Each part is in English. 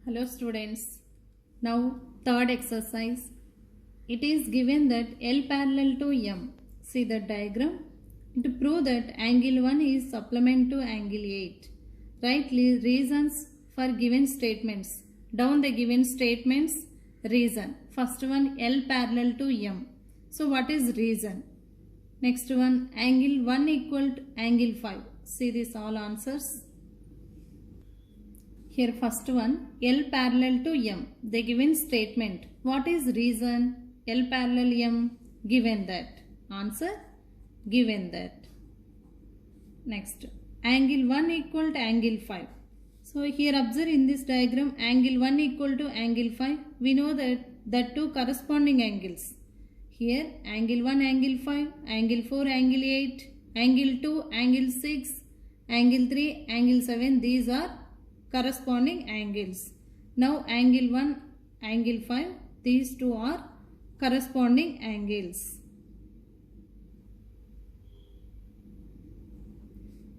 Hello students. Now third exercise. It is given that L parallel to M. See the diagram. To prove that angle 1 is supplement to angle 8. Write reasons for given statements. Down the given statements, reason. First one, L parallel to M. So what is reason? Next one, angle 1 equal to angle 5. See these all answers. Here first one, L parallel to M. The given statement. What is reason? L parallel M. Given that. Answer. Given that. Next. Angle 1 equal to angle 5. So here observe in this diagram angle 1 equal to angle 5. We know that two corresponding angles. Here angle 1 angle 5, angle 4 angle 8, angle 2 angle 6, angle 3 angle 7. These are corresponding angles. Now angle 1, angle 5, these two are corresponding angles.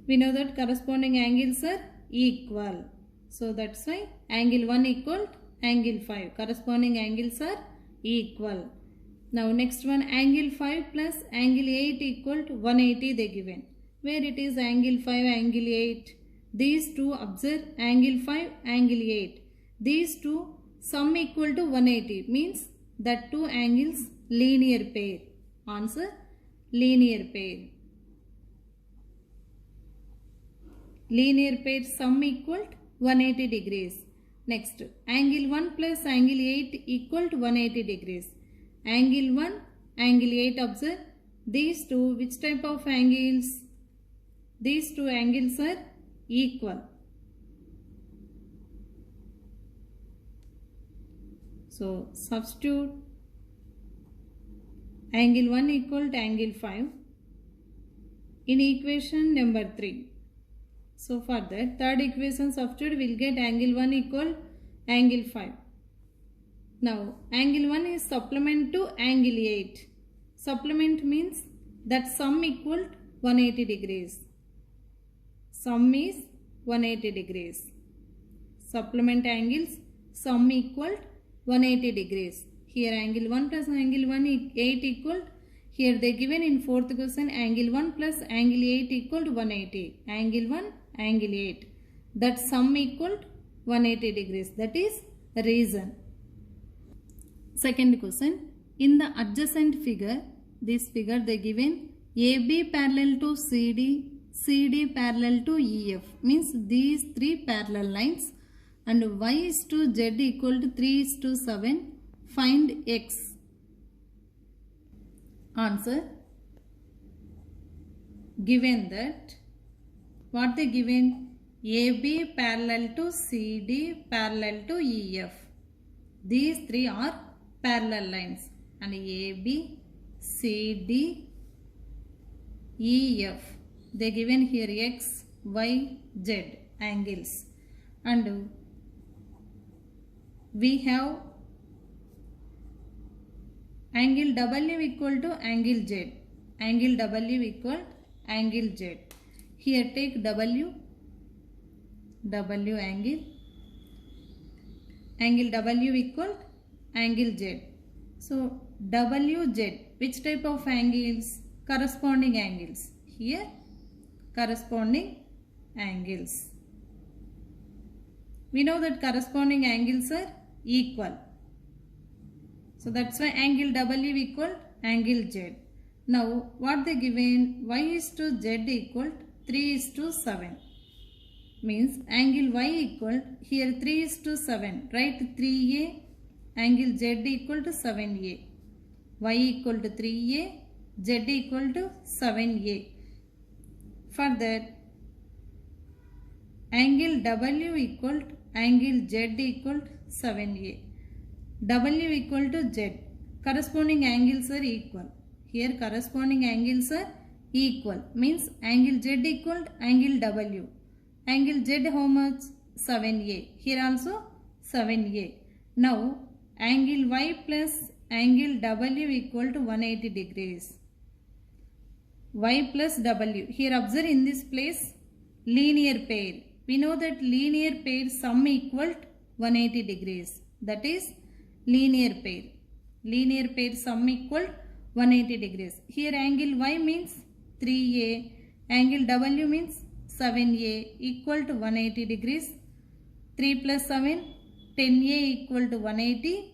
We know that corresponding angles are equal. So that's why angle 1 equal to angle 5. Corresponding angles are equal. Now next one, angle 5 plus angle 8 equal to 180 they given. Where it is angle 5, angle 8. These two observe angle 5, angle 8. These two sum equal to 180 means that two angles linear pair. Answer linear pair. Linear pair sum equal to 180 degrees. Next, angle 1 plus angle 8 equal to 180 degrees. Angle 1, angle 8 observe. These two which type of angles? These two angles are equal. So substitute angle 1 equal to angle 5 in equation number 3. So for that third equation substitute will get angle 1 equal angle 5. Now angle 1 is supplement to angle 8. Supplement means that sum equal to 180 degrees. Sum is 180 degrees. Supplement angles sum equal to 180 degrees. Here angle 1 plus angle 1 8 equal. Here they given in fourth question angle 1 plus angle 8 equal to 180. Angle 1, angle 8. That sum equal to 180 degrees. That is reason. Second question. In the adjacent figure, this figure they given AB parallel to CD, CD parallel to EF. Means these three parallel lines and y is to z equal to 3 is to 7. Find x. Answer. Given that what they given? AB parallel to CD parallel to EF. These three are parallel lines and AB, CD, EF. They given here x, y, z angles and we have angle W equal to angle Z. Angle W equal angle Z. Here take W angle. Angle W equal angle Z. So WZ, which type of angles? Corresponding angles. Here corresponding angles. We know that corresponding angles are equal. So that's why angle W equal angle Z. Now what they given? Y is to Z equal 3 is to 7. Means angle Y equal, here 3 is to 7. Write 3A, angle Z equal to 7A. Y equal to 3A, Z equal to 7A. Further, angle W equal to angle Z equal to 7A. W equal to Z. Corresponding angles are equal. Here corresponding angles are equal. Means angle Z equal to angle W. Angle Z how much? 7A. Here also 7A. Now angle Y plus angle W equal to 180 degrees. Y plus W. Here observe in this place linear pair. We know that linear pair sum equal to 180 degrees. That is linear pair. Linear pair sum equal 180 degrees. Here angle Y means 3A, angle W means 7A equal to 180 degrees. 3 plus 7, 10A equal to 180,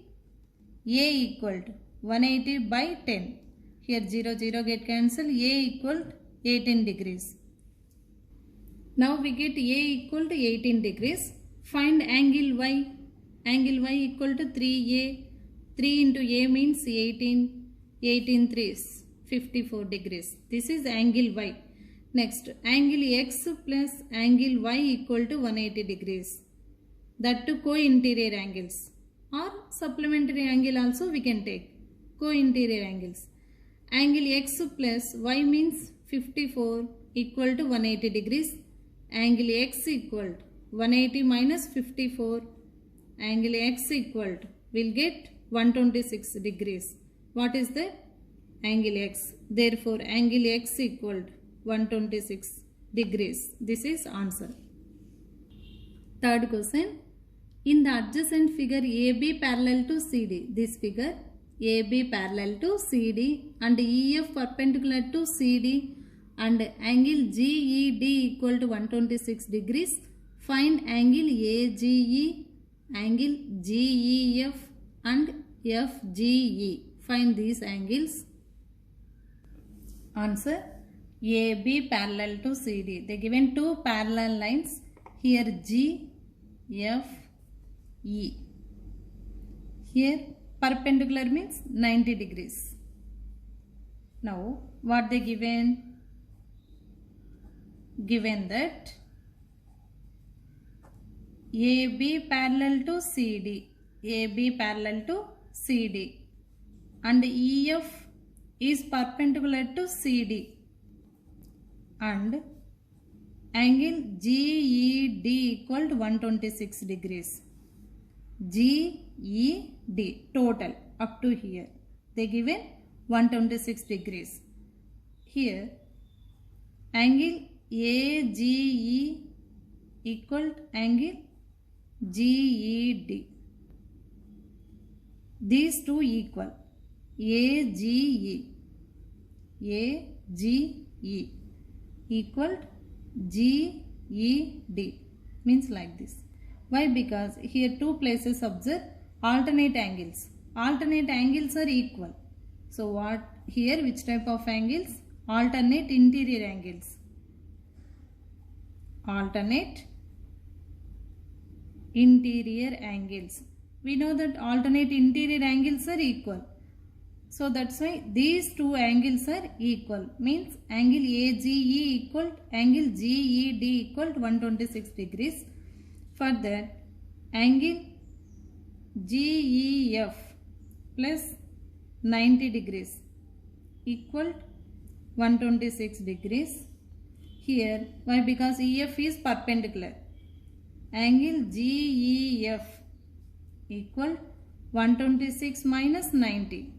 A equal to 180 by 10. Here 0, 0 get cancelled, A equal to 18 degrees. Now we get A equal to 18 degrees. Find angle Y. Angle Y equal to 3A. 3 into A means 18. 18 3s 54 degrees. This is angle Y. Next, angle X plus angle Y equal to 180 degrees. That to co-interior angles. Or supplementary angle also we can take. Co-interior angles. Angle X plus Y means 54 equal to 180 degrees. Angle X equal to 180 minus 54. Angle X equal to, we'll get 126 degrees. What is that? Angle X. Therefore, angle X equal to 126 degrees. This is answer. Third question. In the adjacent figure AB parallel to CD. This figure AB parallel to CD and EF perpendicular to CD and angle GED equal to 126 degrees. Find angle AGE, angle GEF and FGE. Find these angles. Answer AB parallel to CD. They given two parallel lines. Here G, F, E. Here perpendicular means 90 degrees. Now what they given? Given that AB parallel to CD. AB parallel to CD. And EF is perpendicular to CD. And angle GED equal to 126 degrees. GED total up to here. They given 126 degrees. Here angle AGE equal to angle GED. These two equal. AGE equal to GED means like this. Why? Because here two places observe alternate angles. Alternate angles are equal. So what here, which type of angles? Alternate interior angles. Alternate interior angles. We know that alternate interior angles are equal. So that's why these two angles are equal. Means angle AGE equal to angle GED equal to 126 degrees. Further, angle GEF plus 90 degrees equal to 126 degrees. Here, why? Because EF is perpendicular. Angle GEF equal 126 minus 90.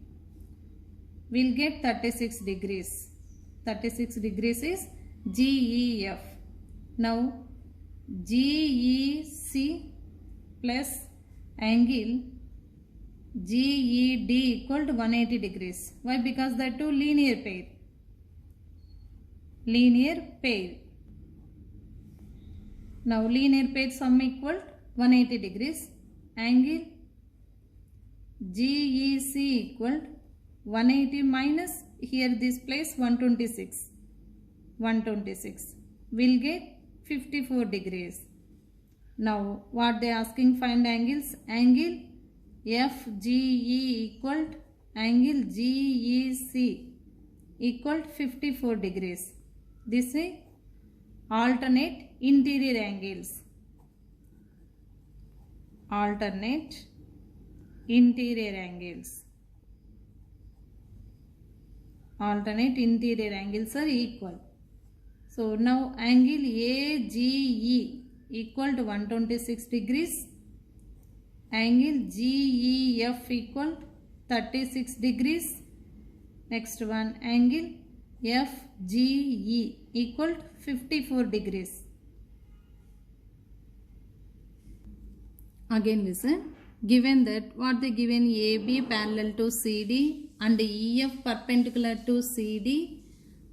We'll get 36 degrees. 36 degrees is GEF. Now, GEC plus angle GED equal to 180 degrees. Why? Because they are two linear pair. Linear pair. Now, linear pair sum equal to 180 degrees. Angle GEC equal to 180 minus here this place 126. 126. We'll get 54 degrees. Now what they asking? Find angles. Angle FGE equal to angle GEC equal to 54 degrees. This is alternate interior angles. Alternate interior angles. Alternate interior angles are equal. So now angle AGE equal to 126 degrees. Angle GEF equal to 36 degrees. Next one, angle FGE equal to 54 degrees. Again listen. Given that what they given, AB parallel to CD and EF perpendicular to CD,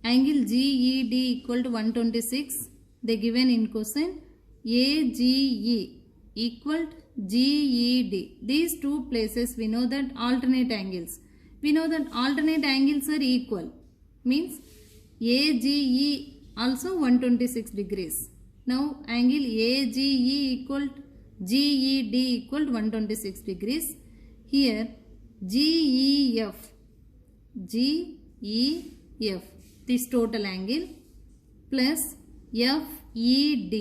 angle GED equal to 126. They given in question AGE equal to GED. These two places we know that alternate angles. We know that alternate angles are equal. Means AGE also 126 degrees. Now angle AGE equal to GED equal to 126 degrees. Here GEF, this total angle, plus FED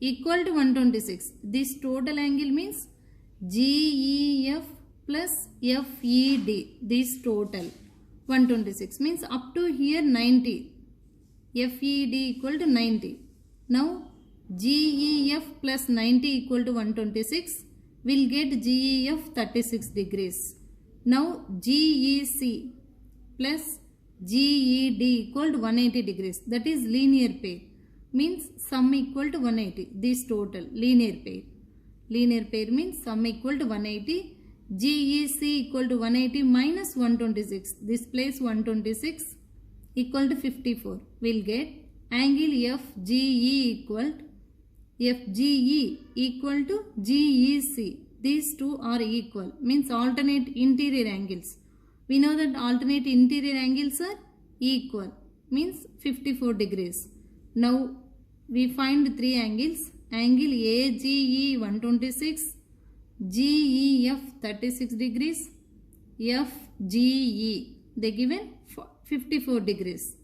equal to 126. This total angle means GEF plus FED. This total 126 means up to here 90. FED equal to 90. Now GEF plus 90 equal to 126 will get GEF 36 degrees. Now GEC plus GED equal to 180 degrees. That is linear pair. Means sum equal to 180. This total linear pair. Linear pair means sum equal to 180. GEC equal to 180 minus 126. This place 126 equal to 54. We'll get angle FGE equal to GEC. These two are equal. Means alternate interior angles. We know that alternate interior angles are equal. Means 54 degrees. Now we find three angles. Angle AGE 126, GEF 36 degrees, FGE they given 54 degrees.